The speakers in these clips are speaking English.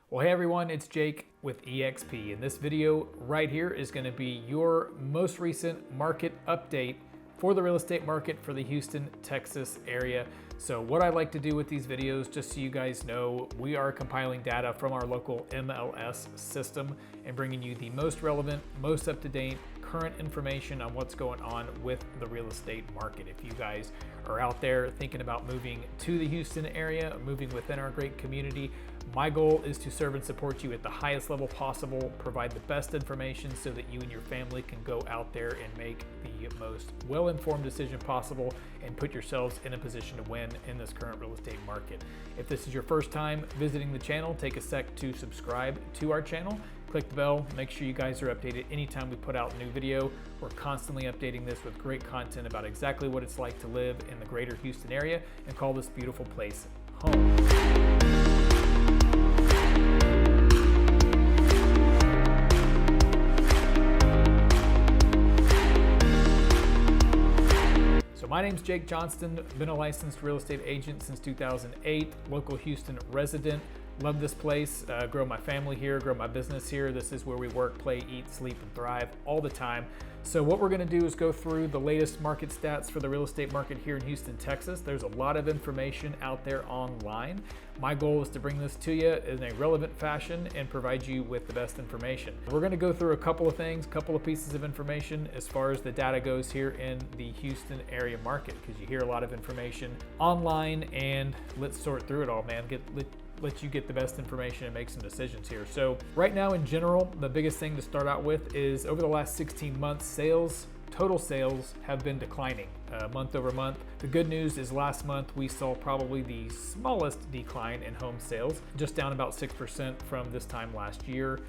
Well, hey everyone, it's Jake with eXp, and this video right here is going to be your most recent market update for the real estate market for the Houston, Texas area. So what I like to do with these videos, just so you guys know, we are compiling data from our local MLS system and bringing you the most relevant, most up-to-date, current information on what's going on with the real estate market. If you guys are out there thinking about moving to the Houston area, moving within our great community, my goal is to serve and support you at the highest level possible, provide the best information so that you and your family can go out there and make the most well-informed decision possible and put yourselves in a position to win in this current real estate market. If this is your first time visiting the channel, take a sec to subscribe to our channel. Click the bell, make sure you guys are updated anytime we put out a new video. We're constantly updating this with great content about exactly what it's like to live in the greater Houston area and call this beautiful place home. So my name's Jake Johnston, been a licensed real estate agent since 2008, local Houston resident. Love this place, grow my family here, grow my business here. This is where we work, play, eat, sleep, and thrive all the time. So what we're gonna do is go through the latest market stats for the real estate market here in Houston, Texas. There's a lot of information out there online. My goal is to bring this to you in a relevant fashion and provide you with the best information. We're gonna go through a couple of things, couple of pieces of information as far as the data goes here in the Houston area market, because you hear a lot of information online, and let's sort through it all, man. Let you get the best information and make some decisions here. So right now in general, the biggest thing to start out with is over the last 16 months, total sales have been declining month over month. The good news is last month we saw probably the smallest decline in home sales, just down about 6% from this time last year.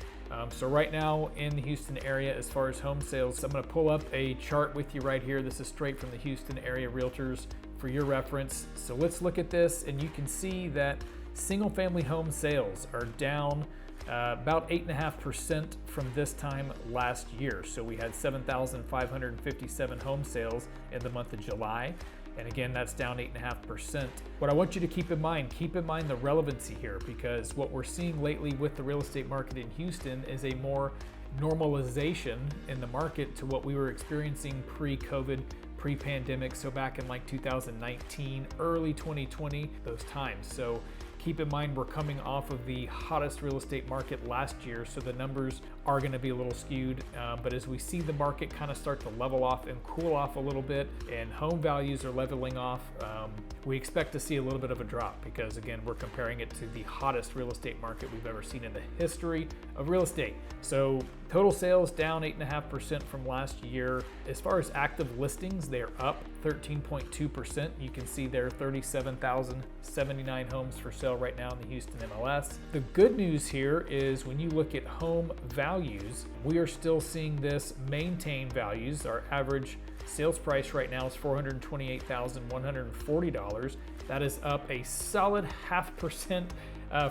So right now in the Houston area, as far as home sales, I'm gonna pull up a chart with you right here. This is straight from the Houston area Realtors for your reference. So let's look at this, and you can see that single family home sales are down about 8.5% from this time last year. So we had 7,557 home sales in the month of July. And again, that's down 8.5%. What I want you to keep in mind the relevancy here, because what we're seeing lately with the real estate market in Houston is a more normalization in the market to what we were experiencing pre-COVID, pre-pandemic. So back in like 2019, early 2020, those times. So keep in mind, we're coming off of the hottest real estate market last year, so the numbers are going to be a little skewed. But as we see the market kind of start to level off and cool off a little bit, and home values are leveling off, we expect to see a little bit of a drop, because again, we're comparing it to the hottest real estate market we've ever seen in the history of real estate. So total sales down 8.5% from last year. As far as active listings, they're up 13.2%. You can see there 37,079 homes for sale right now in the Houston MLS. The good news here is when you look at home values, we are still seeing this maintain values. Our average sales price right now is $428,140. That is up a solid 0.5%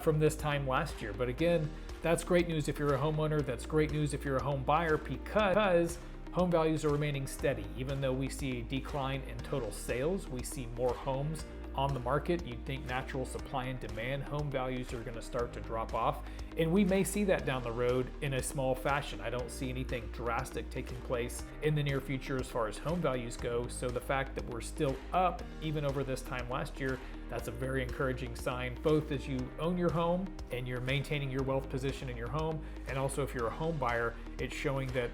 from this time last year. But again, that's great news if you're a homeowner. That's great news if you're a home buyer, because home values are remaining steady. Even though we see a decline in total sales, we see more homes on the market. You'd think natural supply and demand, home values are going to start to drop off. And we may see that down the road in a small fashion. I don't see anything drastic taking place in the near future as far as home values go. So the fact that we're still up even over this time last year, that's a very encouraging sign, both as you own your home and you're maintaining your wealth position in your home, and also if you're a home buyer, it's showing that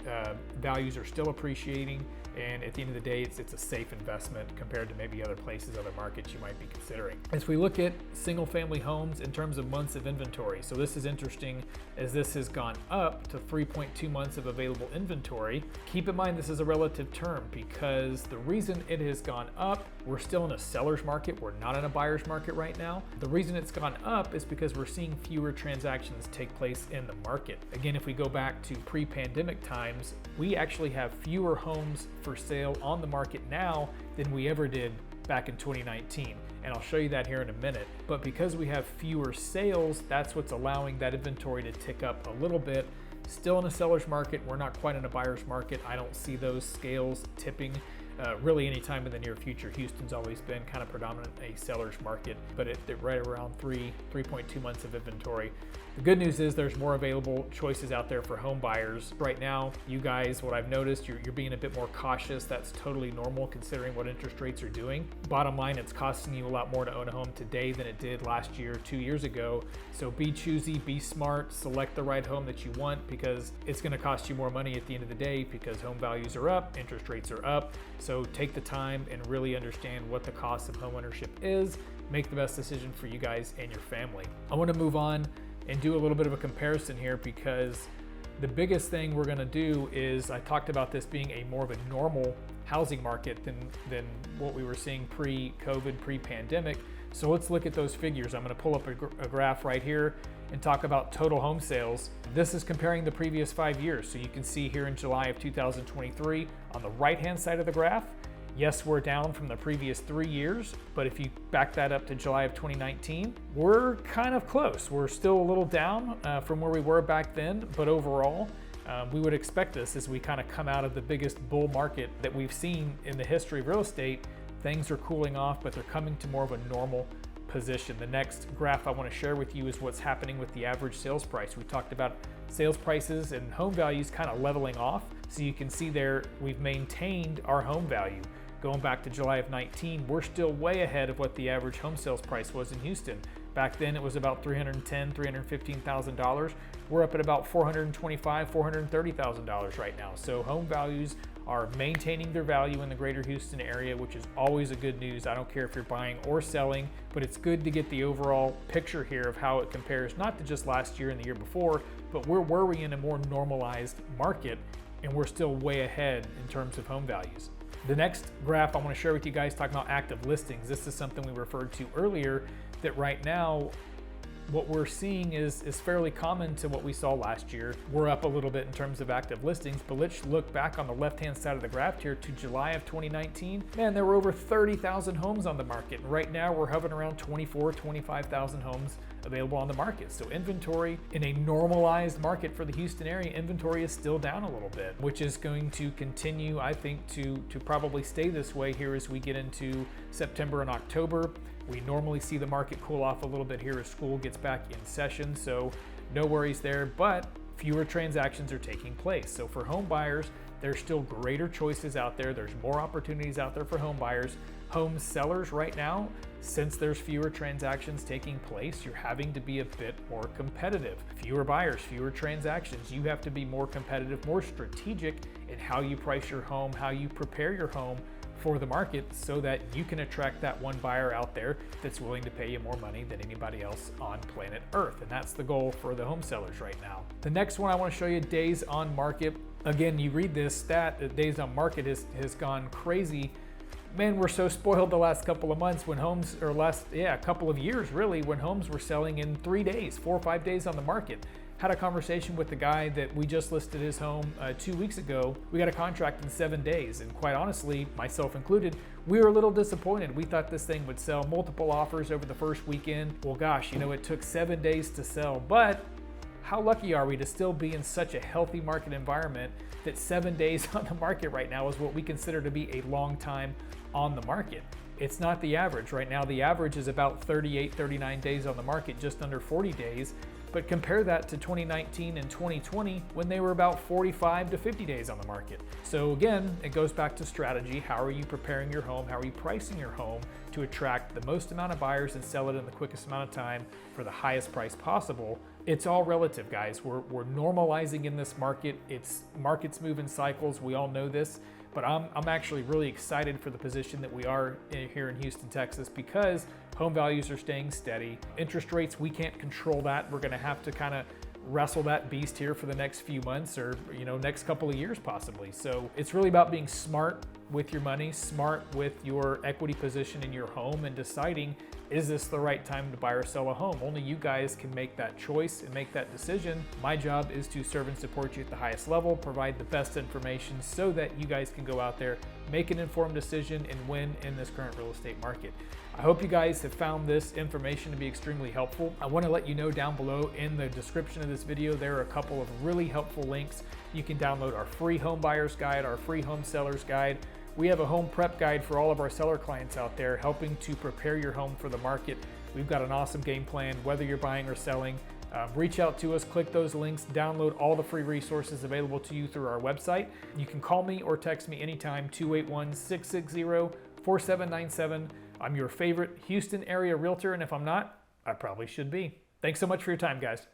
values are still appreciating. And at the end of the day, it's a safe investment compared to maybe other places, other markets you might be considering. As we look at single family homes in terms of months of inventory, so this is interesting as this has gone up to 3.2 months of available inventory. Keep in mind this is a relative term, because the reason it has gone up, we're still in a seller's market, we're not in a buyer's market right now. The reason it's gone up is because we're seeing fewer transactions take place in the market. Again, if we go back to pre-pandemic times, we actually have fewer homes for sale on the market now than we ever did back in 2019. And I'll show you that here in a minute. But because we have fewer sales, that's what's allowing that inventory to tick up a little bit. Still in a seller's market, we're not quite in a buyer's market. I don't see those scales tipping really any time in the near future. Houston's always been kind of predominant a seller's market, but they're right around 3.2 months of inventory. The good news is there's more available choices out there for home buyers. Right now, you guys, what I've noticed, you're being a bit more cautious. That's totally normal considering what interest rates are doing. Bottom line, it's costing you a lot more to own a home today than it did last year, 2 years ago. So be choosy, be smart, select the right home that you want, because it's going to cost you more money at the end of the day because home values are up, interest rates are up. So take the time and really understand what the cost of home ownership is. Make the best decision for you guys and your family. I want to move on and do a little bit of a comparison here, because the biggest thing we're going to do is, I talked about this being a more of a normal housing market than what we were seeing pre-COVID, pre-pandemic. So let's look at those figures. I'm going to pull up a graph right here and talk about total home sales. This is comparing the previous 5 years. So you can see here in July of 2023 on the right-hand side of the graph, yes, we're down from the previous 3 years, but if you back that up to July of 2019, we're kind of close. We're still a little down from where we were back then, but overall, we would expect this as we kind of come out of the biggest bull market that we've seen in the history of real estate. Things are cooling off, but they're coming to more of a normal position. The next graph I want to share with you is what's happening with the average sales price. We talked about sales prices and home values kind of leveling off. So you can see there, we've maintained our home value. Going back to July of 19, we're still way ahead of what the average home sales price was in Houston. Back then it was about $310,000, $315,000. We're up at about $425,000, $430,000 right now. So home values are maintaining their value in the greater Houston area, which is always a good news. I don't care if you're buying or selling, but it's good to get the overall picture here of how it compares, not to just last year and the year before, but where were we in a more normalized market, and we're still way ahead in terms of home values. The next graph I want to share with you guys, talking about active listings. This is something we referred to earlier, that right now what we're seeing is fairly common to what we saw last year. We're up a little bit in terms of active listings, but let's look back on the left-hand side of the graph here to July of 2019. Man, there were over 30,000 homes on the market. Right now we're hovering around 25,000 homes available on the market. So inventory in a normalized market for the Houston area, inventory is still down a little bit, which is going to continue, I think, to probably stay this way here as we get into September and October. We normally see the market cool off a little bit here as school gets back in session, so no worries there, but fewer transactions are taking place. So for home buyers, there's still greater choices out there. There's more opportunities out there for home buyers. Home sellers right now, since there's fewer transactions taking place, you're having to be a bit more competitive. Fewer buyers, fewer transactions. You have to be more competitive, more strategic in how you price your home, how you prepare your home for the market, so that you can attract that one buyer out there that's willing to pay you more money than anybody else on planet Earth. And that's the goal for the home sellers right now. The next one I want to show you, days on market. Again, you read this stat that days on market has gone crazy. Man, we're so spoiled the last couple of months when homes, or couple of years really, when homes were selling in 3 days, 4 or 5 days on the market. Had a conversation with the guy that we just listed his home 2 weeks ago. We got a contract in 7 days, and quite honestly, myself included, we were a little disappointed. We thought this thing would sell, multiple offers over the first weekend. Well, gosh, it took 7 days to sell, but how lucky are we to still be in such a healthy market environment that 7 days on the market right now is what we consider to be a long time on the market. It's not the average. Right now, the average is about 38, 39 days on the market, just under 40 days. But compare that to 2019 and 2020 when they were about 45 to 50 days on the market. So again, it goes back to strategy. How are you preparing your home? How are you pricing your home to attract the most amount of buyers and sell it in the quickest amount of time for the highest price possible? It's all relative, guys. We're normalizing in this market. Markets move in cycles. We all know this. But I'm actually really excited for the position that we are here in Houston, Texas, because home values are staying steady. Interest rates, we can't control that. We're going to have to kind of wrestle that beast here for the next few months, or next couple of years possibly. So it's really about being smart with your money, smart with your equity position in your home, and deciding, is this the right time to buy or sell a home? Only you guys can make that choice and make that decision. My job is to serve and support you at the highest level, provide the best information so that you guys can go out there, make an informed decision, and win in this current real estate market. I hope you guys have found this information to be extremely helpful. I want to let you know down below in the description of this video, there are a couple of really helpful links. You can download our free home buyer's guide, our free home seller's guide. We have a home prep guide for all of our seller clients out there, helping to prepare your home for the market. We've got an awesome game plan, whether you're buying or selling. Reach out to us, click those links, download all the free resources available to you through our website. You can call me or text me anytime, 281-660-4797. I'm your favorite Houston area realtor, and if I'm not, I probably should be. Thanks so much for your time, guys.